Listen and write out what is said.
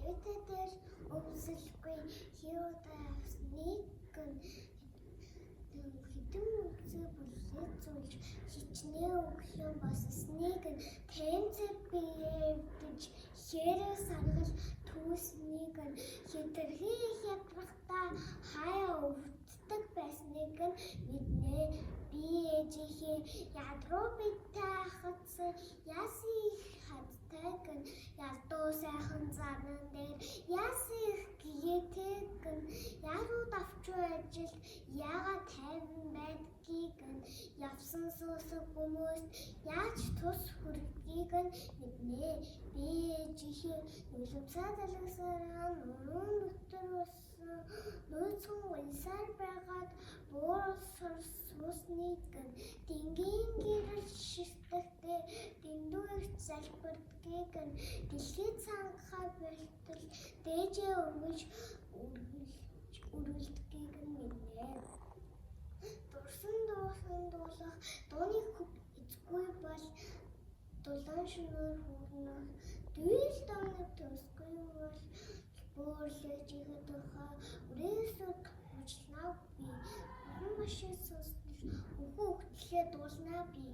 Дэвтэр өмсөлгүй хиудасныг хэдэн үсэг бүлээд зулж хичнээн өглөө боссныг тэнцээ биевдэж хэрэг саргал түүснийг хэтэрхий хядрахтаа хаяа өвддөг байсныг мэднэ. Би ээжийнхээ ядруу битэй хатсан ясын их хадтайг ялдуу сайхан занан дээр ясын их гэгээтэйг ярууд авчуу ажилд яагаад тайван байдгийг явсан сүсэг хүмүүст яаж тус хүрдгийг мэднэ. Би ээжийнхээ нулимсаа залгасараа нуруу нутар болсон нөөцөн уйсаар байгаад буурсар сууснийг дингийн гэрэл ширтэгтэй дэндүү их залбирдгийг дэлхийд цангахаа болтол дээжээ өргөж үргэлдгийг мэднэ. Дурсан дуулах дууны хөв эзгүй бол дулаан шөнөөр хүрнэ. Дүүл доног төсгүй бол буурлаж ихэд тухай үрээсүүд хүчлээ би. Хүн машин сонснол үхүү хөтлөхээ дуулнаа би.